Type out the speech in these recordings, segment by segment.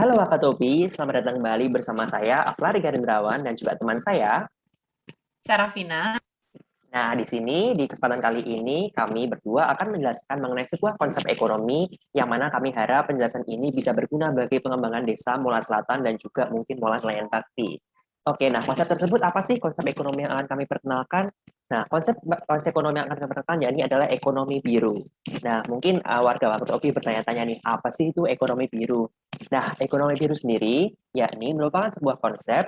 Halo Wakatobi, selamat datang kembali bersama saya, Aflari Garindrawan, dan juga teman saya. Sarafina. Nah, di sini, di kesempatan kali ini, kami berdua akan menjelaskan mengenai sebuah konsep ekonomi, yang mana kami harap penjelasan ini bisa berguna bagi pengembangan desa Mola Selatan dan juga mungkin Mola Nelayan Bakti. Oke, nah konsep tersebut apa sih konsep ekonomi yang akan kami perkenalkan? Nah, konsep ekonomi yang akan kami perkenalkan ya ini adalah ekonomi biru. Nah, mungkin warga Wakatobi bertanya-tanya nih, apa sih itu ekonomi biru? Nah, ekonomi biru sendiri, yakni merupakan sebuah konsep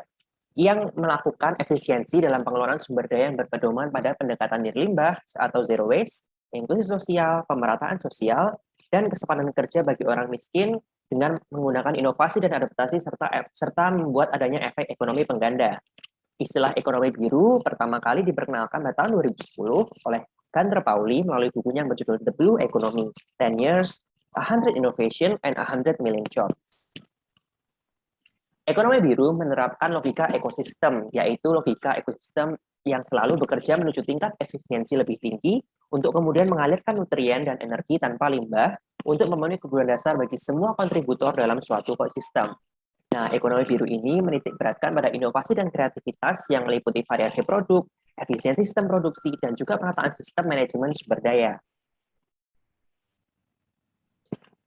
yang melakukan efisiensi dalam pengelolaan sumber daya yang berpedoman pada pendekatan nirlimbah atau zero waste, inklusi sosial, pemerataan sosial, dan kesempatan kerja bagi orang miskin dengan menggunakan inovasi dan adaptasi serta membuat adanya efek ekonomi pengganda. Istilah ekonomi biru pertama kali diperkenalkan pada tahun 2010 oleh Gunther Pauli melalui bukunya yang berjudul The Blue Economy, 10 Years, 100 Innovation, and 100 Million Jobs. Ekonomi biru menerapkan logika ekosistem, yaitu logika ekosistem yang selalu bekerja menuju tingkat efisiensi lebih tinggi untuk kemudian mengalirkan nutrien dan energi tanpa limbah untuk memenuhi kebutuhan dasar bagi semua kontributor dalam suatu ekosistem. Nah, ekonomi biru ini menitik beratkan pada inovasi dan kreativitas yang meliputi variasi produk, efisiensi sistem produksi, dan juga penataan sistem manajemen sumber daya.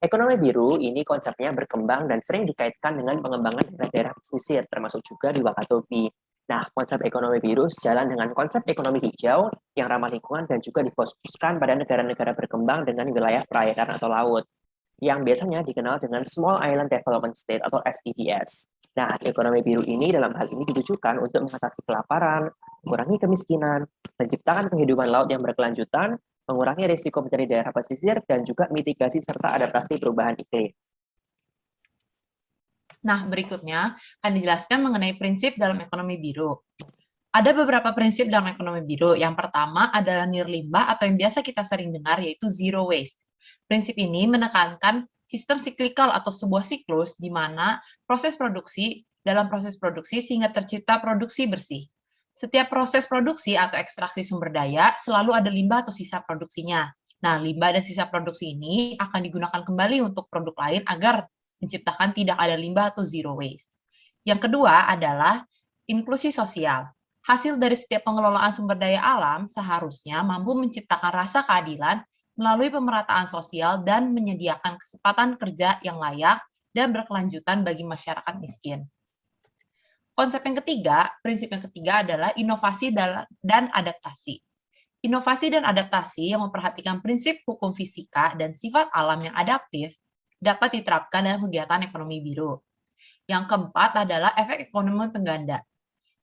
Ekonomi biru ini konsepnya berkembang dan sering dikaitkan dengan pengembangan daerah-daerah pesisir, termasuk juga di Wakatobi. Nah, konsep ekonomi biru sejalan dengan konsep ekonomi hijau yang ramah lingkungan dan juga difokuskan pada negara-negara berkembang dengan wilayah perairan atau laut, yang biasanya dikenal dengan Small Island Development State atau SIDS. Nah, ekonomi biru ini dalam hal ini ditujukan untuk mengatasi kelaparan, mengurangi kemiskinan, menciptakan kehidupan laut yang berkelanjutan, mengurangi risiko mencari daerah pesisir, dan juga mitigasi serta adaptasi perubahan iklim. Nah, berikutnya akan dijelaskan mengenai prinsip dalam ekonomi biru. Ada beberapa prinsip dalam ekonomi biru. Yang pertama adalah nirlimbah atau yang biasa kita sering dengar yaitu zero waste. Prinsip ini menekankan sistem siklikal atau sebuah siklus di mana dalam proses produksi sehingga tercipta produksi bersih. Setiap proses produksi atau ekstraksi sumber daya selalu ada limbah atau sisa produksinya. Nah, limbah dan sisa produksi ini akan digunakan kembali untuk produk lain agar menciptakan tidak ada limbah atau zero waste. Yang kedua adalah inklusi sosial. Hasil dari setiap pengelolaan sumber daya alam seharusnya mampu menciptakan rasa keadilan melalui pemerataan sosial dan menyediakan kesempatan kerja yang layak dan berkelanjutan bagi masyarakat miskin. Prinsip yang ketiga adalah inovasi dan adaptasi. Inovasi dan adaptasi yang memperhatikan prinsip hukum fisika dan sifat alam yang adaptif dapat diterapkan dalam kegiatan ekonomi biru. Yang keempat adalah efek ekonomi pengganda.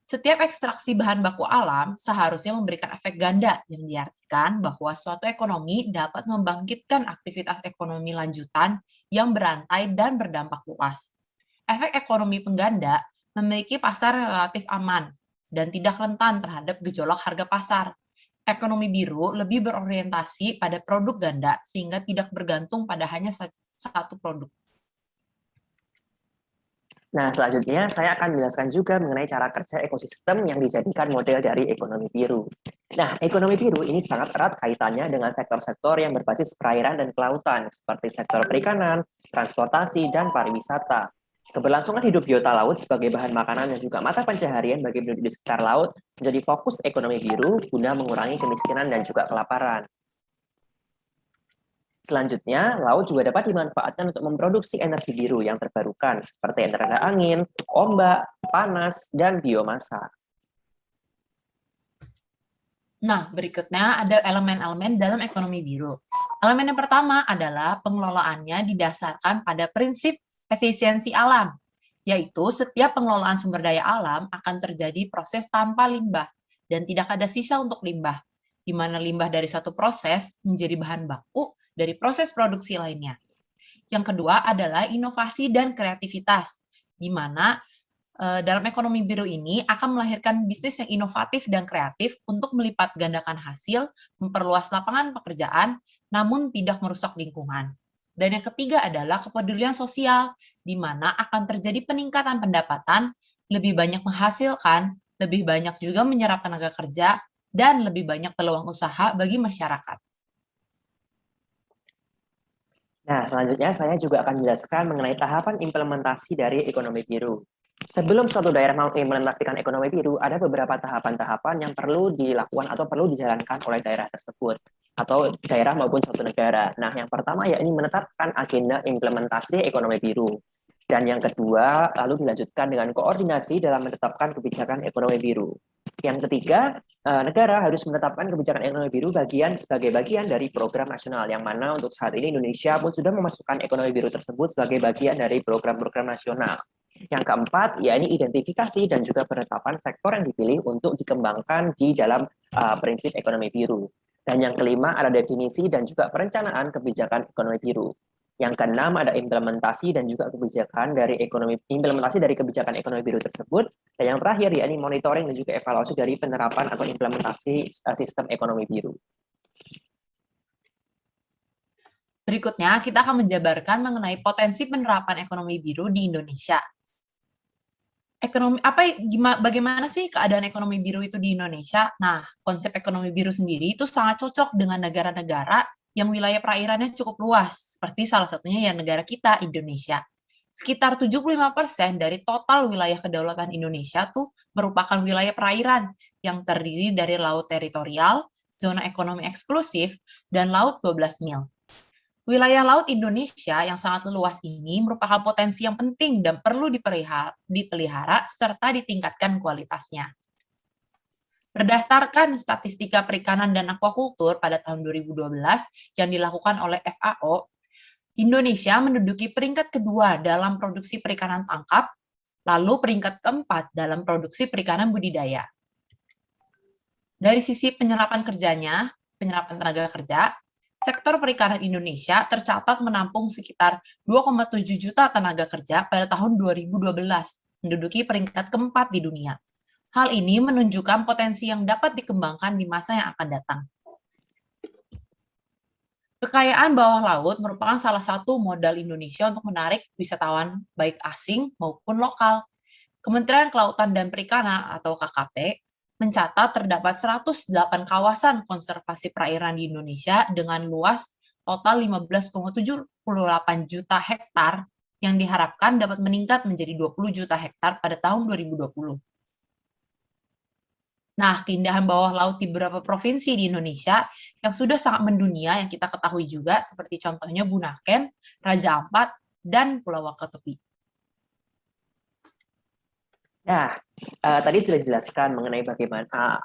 Setiap ekstraksi bahan baku alam seharusnya memberikan efek ganda yang diartikan bahwa suatu ekonomi dapat membangkitkan aktivitas ekonomi lanjutan yang berantai dan berdampak luas. Efek ekonomi pengganda memiliki pasar relatif aman dan tidak rentan terhadap gejolak harga pasar. Ekonomi biru lebih berorientasi pada produk ganda sehingga tidak bergantung pada hanya satu produk. Nah, selanjutnya saya akan menjelaskan juga mengenai cara kerja ekosistem yang dijadikan model dari ekonomi biru. Nah, ekonomi biru ini sangat erat kaitannya dengan sektor-sektor yang berbasis perairan dan kelautan, seperti sektor perikanan, transportasi, dan pariwisata. Keberlangsungan hidup biota laut sebagai bahan makanan dan juga mata pencaharian bagi penduduk di sekitar laut menjadi fokus ekonomi biru guna mengurangi kemiskinan dan juga kelaparan. Selanjutnya, laut juga dapat dimanfaatkan untuk memproduksi energi biru yang terbarukan, seperti tenaga angin, ombak, panas, dan biomasa. Nah, berikutnya ada elemen-elemen dalam ekonomi biru. Elemen yang pertama adalah pengelolaannya didasarkan pada prinsip efisiensi alam, yaitu setiap pengelolaan sumber daya alam akan terjadi proses tanpa limbah dan tidak ada sisa untuk limbah, di mana limbah dari satu proses menjadi bahan baku dari proses produksi lainnya. Yang kedua adalah inovasi dan kreativitas, di mana dalam ekonomi biru ini akan melahirkan bisnis yang inovatif dan kreatif untuk melipat gandakan hasil, memperluas lapangan pekerjaan, namun tidak merusak lingkungan. Dan yang ketiga adalah kepedulian sosial, di mana akan terjadi peningkatan pendapatan, lebih banyak menghasilkan, lebih banyak juga menyerap tenaga kerja, dan lebih banyak peluang usaha bagi masyarakat. Nah, selanjutnya saya juga akan menjelaskan mengenai tahapan implementasi dari ekonomi biru. Sebelum suatu daerah mau mengimplementasikan ekonomi biru, ada beberapa tahapan-tahapan yang perlu dilakukan atau perlu dijalankan oleh daerah tersebut atau daerah maupun suatu negara. Nah, yang pertama yakni menetapkan agenda implementasi ekonomi biru. Dan yang kedua, lalu dilanjutkan dengan koordinasi dalam menetapkan kebijakan ekonomi biru. Yang ketiga, negara harus menetapkan kebijakan ekonomi biru sebagai bagian dari program nasional, yang mana untuk saat ini Indonesia pun sudah memasukkan ekonomi biru tersebut sebagai bagian dari program-program nasional. Yang keempat, yakni identifikasi dan juga penetapan sektor yang dipilih untuk dikembangkan di dalam prinsip ekonomi biru. Dan yang kelima, ada definisi dan juga perencanaan kebijakan ekonomi biru. Yang keenam, ada implementasi dan juga kebijakan dari implementasi dari kebijakan ekonomi biru tersebut. Dan yang terakhir, yakni monitoring dan juga evaluasi dari penerapan atau implementasi sistem ekonomi biru. Berikutnya, kita akan menjabarkan mengenai potensi penerapan ekonomi biru di Indonesia. Bagaimana sih keadaan ekonomi biru itu di Indonesia? Nah, konsep ekonomi biru sendiri itu sangat cocok dengan negara-negara yang wilayah perairannya cukup luas, seperti salah satunya ya negara kita, Indonesia. Sekitar 75% dari total wilayah kedaulatan Indonesia tuh merupakan wilayah perairan yang terdiri dari laut teritorial, zona ekonomi eksklusif, dan laut 12 mil. Wilayah laut Indonesia yang sangat luas ini merupakan potensi yang penting dan perlu dipelihara serta ditingkatkan kualitasnya. Berdasarkan statistika perikanan dan akuakultur pada tahun 2012 yang dilakukan oleh FAO, Indonesia menduduki peringkat kedua dalam produksi perikanan tangkap, lalu peringkat keempat dalam produksi perikanan budidaya. Dari sisi penyerapan tenaga kerja, sektor perikanan Indonesia tercatat menampung sekitar 2,7 juta tenaga kerja pada tahun 2012, menduduki peringkat keempat di dunia. Hal ini menunjukkan potensi yang dapat dikembangkan di masa yang akan datang. Kekayaan bawah laut merupakan salah satu modal Indonesia untuk menarik wisatawan baik asing maupun lokal. Kementerian Kelautan dan Perikanan atau KKP mencatat terdapat 108 kawasan konservasi perairan di Indonesia dengan luas total 15,78 juta hektar yang diharapkan dapat meningkat menjadi 20 juta hektar pada tahun 2020. Nah, keindahan bawah laut di beberapa provinsi di Indonesia yang sudah sangat mendunia yang kita ketahui juga seperti contohnya Bunaken, Raja Ampat, dan Pulau Wakatobi. Nah, tadi sudah dijelaskan mengenai bagaimana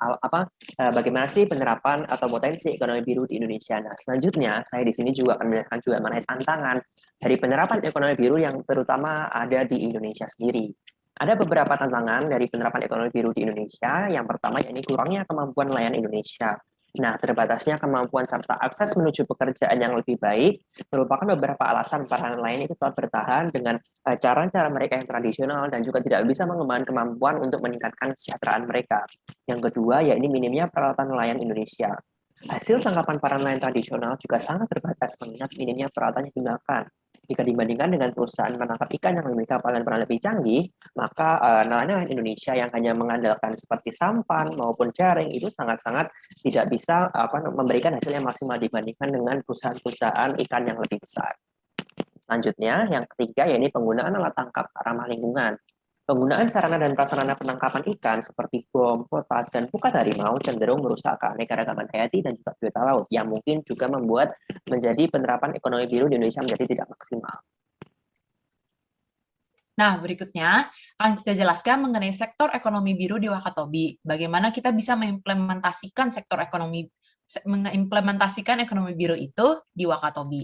sih penerapan atau potensi ekonomi biru di Indonesia. Nah, selanjutnya saya di sini juga akan menjelaskan juga mengenai tantangan dari penerapan ekonomi biru yang terutama ada di Indonesia sendiri. Ada beberapa tantangan dari penerapan ekonomi biru di Indonesia. Yang pertama, yakni kurangnya kemampuan nelayan Indonesia. Nah, terbatasnya kemampuan serta akses menuju pekerjaan yang lebih baik merupakan beberapa alasan para nelayan itu tetap bertahan dengan cara-cara mereka yang tradisional dan juga tidak bisa mengembangkan kemampuan untuk meningkatkan kesejahteraan mereka. Yang kedua, yakni minimnya peralatan nelayan Indonesia. Hasil tangkapan para nelayan tradisional juga sangat terbatas mengingat minimnya peralatan yang digunakan. Jika dibandingkan dengan perusahaan menangkap ikan yang memiliki kapal dan peralatan lebih canggih, maka nelayan Indonesia yang hanya mengandalkan seperti sampan maupun jaring itu sangat-sangat tidak bisa memberikan hasil yang maksimal dibandingkan dengan perusahaan-perusahaan ikan yang lebih besar. Selanjutnya, yang ketiga, yakni penggunaan alat tangkap ramah lingkungan. Penggunaan sarana dan prasarana penangkapan ikan seperti bom, potas, dan pukat harimau cenderung merusak keanekaragaman hayati dan juga biota laut yang mungkin juga membuat menjadi penerapan ekonomi biru di Indonesia menjadi tidak maksimal. Nah, berikutnya akan kita jelaskan mengenai sektor ekonomi biru di Wakatobi. Bagaimana kita bisa mengimplementasikan ekonomi biru itu di Wakatobi.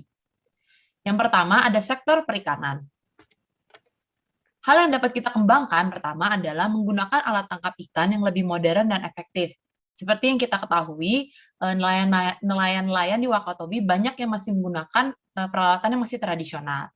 Yang pertama ada sektor perikanan. Hal yang dapat kita kembangkan pertama adalah menggunakan alat tangkap ikan yang lebih modern dan efektif. Seperti yang kita ketahui, nelayan-nelayan di Wakatobi banyak yang masih menggunakan peralatan yang masih tradisional.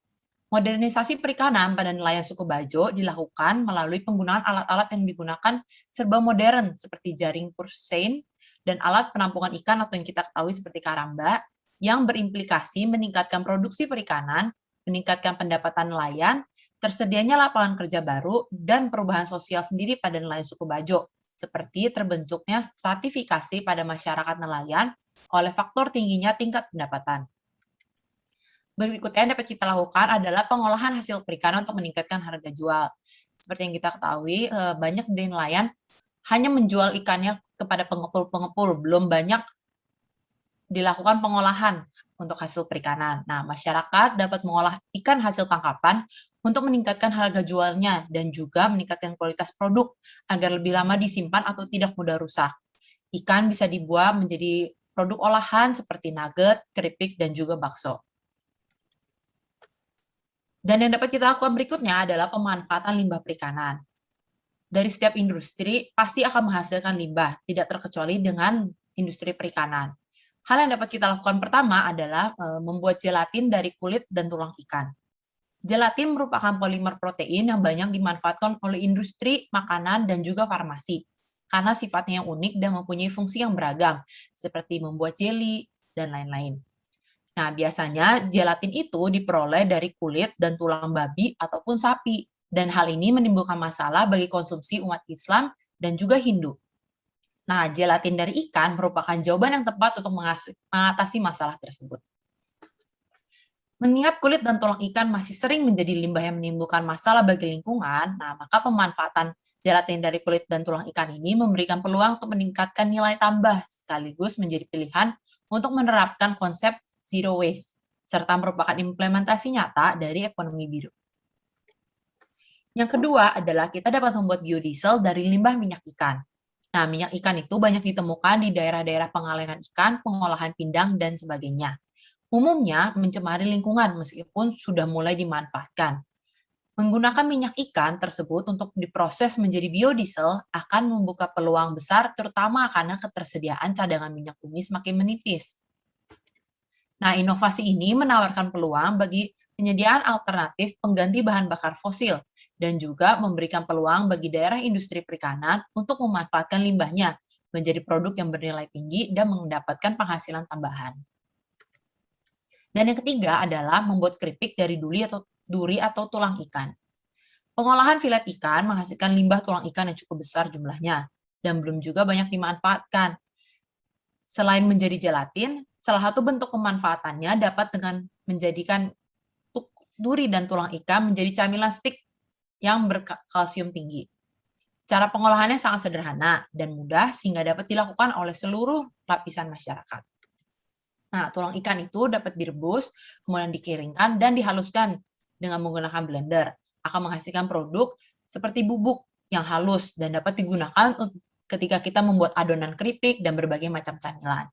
Modernisasi perikanan pada nelayan suku Bajo dilakukan melalui penggunaan alat-alat yang digunakan serba modern seperti jaring pursein dan alat penampungan ikan atau yang kita ketahui seperti karamba yang berimplikasi meningkatkan produksi perikanan, meningkatkan pendapatan nelayan, tersedianya lapangan kerja baru, dan perubahan sosial sendiri pada nelayan suku Bajo, seperti terbentuknya stratifikasi pada masyarakat nelayan oleh faktor tingginya tingkat pendapatan. Berikutnya yang dapat kita lakukan adalah pengolahan hasil perikanan untuk meningkatkan harga jual. Seperti yang kita ketahui, banyak dari nelayan hanya menjual ikannya kepada pengepul-pengepul, belum banyak dilakukan pengolahan untuk hasil perikanan. Nah, masyarakat dapat mengolah ikan hasil tangkapan untuk meningkatkan harga jualnya dan juga meningkatkan kualitas produk agar lebih lama disimpan atau tidak mudah rusak. Ikan bisa dibuat menjadi produk olahan seperti nugget, keripik, dan juga bakso. Dan yang dapat kita lakukan berikutnya adalah pemanfaatan limbah perikanan. Dari setiap industri pasti akan menghasilkan limbah, tidak terkecuali dengan industri perikanan. Hal yang dapat kita lakukan pertama adalah membuat gelatin dari kulit dan tulang ikan. Gelatin merupakan polimer protein yang banyak dimanfaatkan oleh industri makanan dan juga farmasi karena sifatnya yang unik dan mempunyai fungsi yang beragam, seperti membuat jelly dan lain-lain. Nah, biasanya gelatin itu diperoleh dari kulit dan tulang babi ataupun sapi, dan hal ini menimbulkan masalah bagi konsumsi umat Islam dan juga Hindu. Nah, gelatin dari ikan merupakan jawaban yang tepat untuk mengatasi masalah tersebut. Mengingat kulit dan tulang ikan masih sering menjadi limbah yang menimbulkan masalah bagi lingkungan, nah maka pemanfaatan gelatin dari kulit dan tulang ikan ini memberikan peluang untuk meningkatkan nilai tambah sekaligus menjadi pilihan untuk menerapkan konsep zero waste serta merupakan implementasi nyata dari ekonomi biru. Yang kedua adalah kita dapat membuat biodiesel dari limbah minyak ikan. Nah, minyak ikan itu banyak ditemukan di daerah-daerah pengalengan ikan, pengolahan pindang, dan sebagainya. Umumnya mencemari lingkungan meskipun sudah mulai dimanfaatkan. Menggunakan minyak ikan tersebut untuk diproses menjadi biodiesel akan membuka peluang besar terutama karena ketersediaan cadangan minyak bumi semakin menipis. Nah, inovasi ini menawarkan peluang bagi penyediaan alternatif pengganti bahan bakar fosil dan juga memberikan peluang bagi daerah industri perikanan untuk memanfaatkan limbahnya menjadi produk yang bernilai tinggi dan mendapatkan penghasilan tambahan. Dan yang ketiga adalah membuat keripik dari duri atau tulang ikan. Pengolahan filet ikan menghasilkan limbah tulang ikan yang cukup besar jumlahnya dan belum juga banyak dimanfaatkan. Selain menjadi gelatin, salah satu bentuk pemanfaatannya dapat dengan menjadikan duri dan tulang ikan menjadi camilan stik yang berkalsium tinggi. Cara pengolahannya sangat sederhana dan mudah sehingga dapat dilakukan oleh seluruh lapisan masyarakat. Nah, tulang ikan itu dapat direbus, kemudian dikeringkan dan dihaluskan dengan menggunakan blender. Akan menghasilkan produk seperti bubuk yang halus dan dapat digunakan ketika kita membuat adonan keripik dan berbagai macam camilan.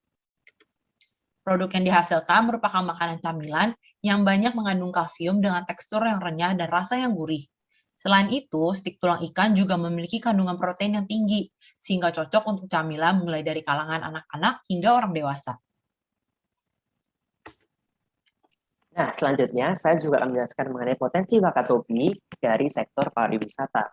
Produk yang dihasilkan merupakan makanan camilan yang banyak mengandung kalsium dengan tekstur yang renyah dan rasa yang gurih. Selain itu, stik tulang ikan juga memiliki kandungan protein yang tinggi, sehingga cocok untuk camilan mulai dari kalangan anak-anak hingga orang dewasa. Nah, selanjutnya saya juga akan menjelaskan mengenai potensi Wakatobi dari sektor pariwisata.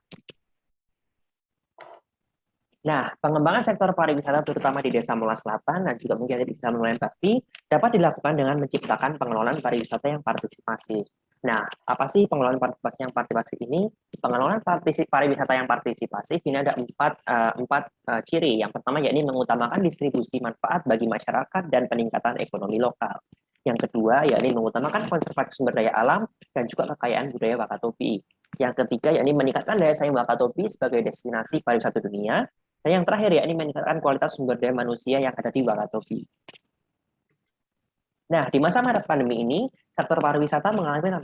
Nah, pengembangan sektor pariwisata terutama di Desa Mola Selatan dan juga mungkin di Desa Nelayan Bakti dapat dilakukan dengan menciptakan pengelolaan pariwisata yang partisipatif. Nah, apa sih pengelolaan partisipasi yang partisipatif ini? Pengelolaan pariwisata yang partisipatif ini ada empat ciri. Yang pertama yakni mengutamakan distribusi manfaat bagi masyarakat dan peningkatan ekonomi lokal. Yang kedua yakni mengutamakan konservasi sumber daya alam dan juga kekayaan budaya Wakatobi. Yang ketiga yakni meningkatkan daya saing Wakatobi sebagai destinasi pariwisata dunia. Dan yang terakhir yakni meningkatkan kualitas sumber daya manusia yang ada di Wakatobi. Nah, di masa pandemi ini, sektor pariwisata mengalami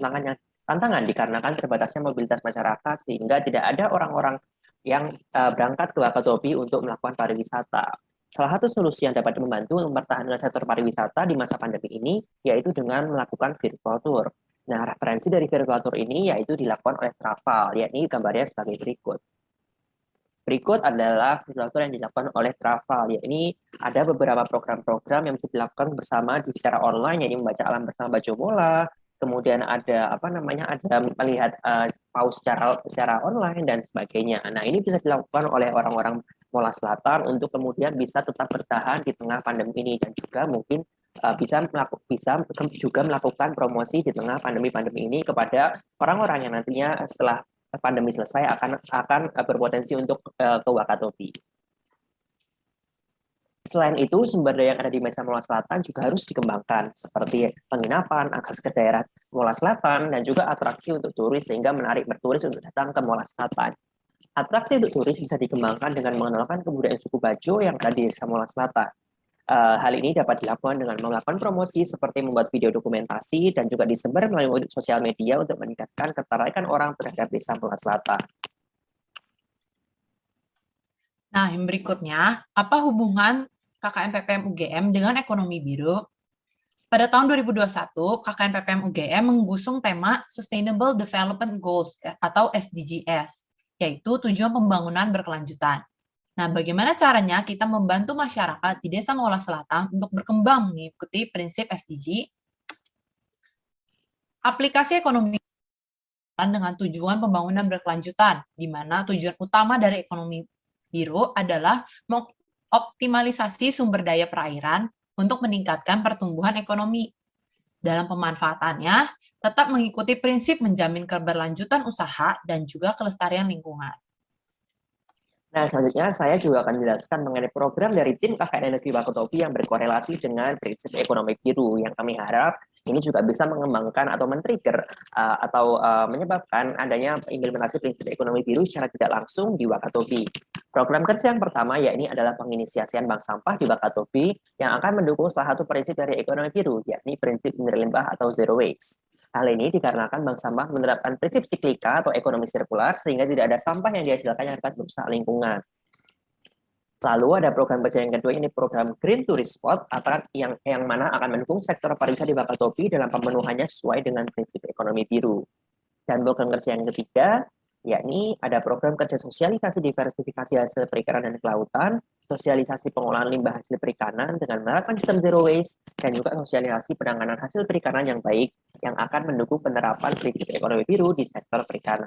tantangan dikarenakan terbatasnya mobilitas masyarakat sehingga tidak ada orang-orang yang berangkat ke Wakatobi untuk melakukan pariwisata. Salah satu solusi yang dapat membantu mempertahankan sektor pariwisata di masa pandemi ini yaitu dengan melakukan virtual tour. Nah, referensi dari virtual tour ini yaitu dilakukan oleh Travel, yakni gambarnya sebagai berikut. Berikut adalah virtual tour yang dilakukan oleh Travel, yakni ada beberapa program-program yang bisa dilakukan bersama secara online, yakni membaca alam bersama Bajo Mola, kemudian ada ada melihat paus secara online dan sebagainya. Nah, ini bisa dilakukan oleh orang-orang Mola Selatan untuk kemudian bisa tetap bertahan di tengah pandemi ini dan juga mungkin bisa juga melakukan promosi di tengah pandemi ini kepada orang-orang yang nantinya setelah pandemi selesai akan berpotensi untuk ke Wakatobi. Selain itu, sumber daya yang ada di Desa Mola Selatan juga harus dikembangkan, seperti penginapan, akses ke daerah Mola Selatan, dan juga atraksi untuk turis sehingga menarik berturis untuk datang ke Mola Selatan. Atraksi untuk turis bisa dikembangkan dengan mengenalkan kebudayaan suku Bajo yang ada di Desa Mola Selatan. Hal ini dapat dilakukan dengan melakukan promosi seperti membuat video dokumentasi dan juga disebar melalui sosial media untuk meningkatkan ketertarikan orang terhadap Desa Mola Selatan. Nah, yang berikutnya, apa hubungan KKN PPM UGM dengan ekonomi biru? Pada tahun 2021, KKN PPM UGM mengusung tema Sustainable Development Goals atau SDGs, yaitu tujuan pembangunan berkelanjutan. Nah, bagaimana caranya kita membantu masyarakat di Desa Mola Selatan untuk berkembang mengikuti prinsip SDG? Aplikasi ekonomi dengan tujuan pembangunan berkelanjutan, di mana tujuan utama dari ekonomi biru adalah mengoptimalisasi sumber daya perairan untuk meningkatkan pertumbuhan ekonomi. Dalam pemanfaatannya, tetap mengikuti prinsip menjamin keberlanjutan usaha dan juga kelestarian lingkungan. Nah, selanjutnya saya juga akan menjelaskan mengenai program dari tim KKN Negeri Wakatobi yang berkorelasi dengan prinsip ekonomi biru yang kami harap ini juga bisa mengembangkan atau men-trigger atau menyebabkan adanya implementasi prinsip ekonomi biru secara tidak langsung di Wakatobi. Program kerja yang pertama yakni adalah penginisiasian bank sampah di Wakatobi yang akan mendukung salah satu prinsip dari ekonomi biru, yakni prinsip nirlimbah atau zero waste. Hal ini dikarenakan bank sampah menerapkan prinsip siklika atau ekonomi sirkular sehingga tidak ada sampah yang dihasilkan yang dapat merusak lingkungan. Lalu ada program kerja yang kedua, ini program Green Tourist Spot atau yang mana akan mendukung sektor pariwisata di Wakatobi dalam pemenuhannya sesuai dengan prinsip ekonomi biru. Dan program kerja yang ketiga, yakni ada program kerja sosialisasi diversifikasi hasil perikanan dan kelautan, sosialisasi pengolahan limbah hasil perikanan dengan menerapkan sistem zero waste, dan juga sosialisasi penanganan hasil perikanan yang baik yang akan mendukung penerapan prinsip ekonomi biru di sektor perikanan.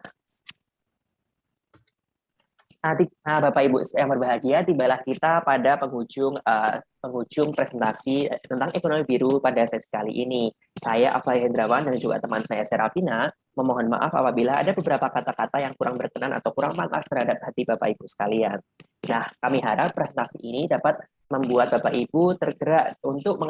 Nah, Bapak Ibu yang berbahagia, tibalah kita pada penghujung presentasi tentang ekonomi biru pada sesi kali ini. Saya Afla Hendrawan dan juga teman saya Serafina memohon maaf apabila ada beberapa kata-kata yang kurang berkenan atau kurang pantas terhadap hati Bapak Ibu sekalian. Nah, kami harap presentasi ini dapat membuat Bapak Ibu tergerak untuk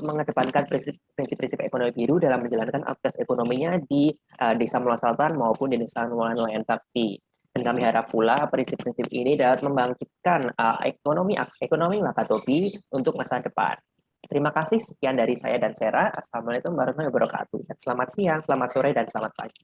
mengedepankan prinsip-prinsip ekonomi biru dalam menjalankan aktivitas ekonominya di Desa Mola Selatan maupun di Desa Mola Nelayan Bakti. Dan kami harap pula prinsip-prinsip ini dapat membangkitkan ekonomi Wakatobi untuk masa depan. Terima kasih, sekian dari saya dan Sera. Assalamualaikum warahmatullahi wabarakatuh. Selamat siang, selamat sore, dan selamat pagi.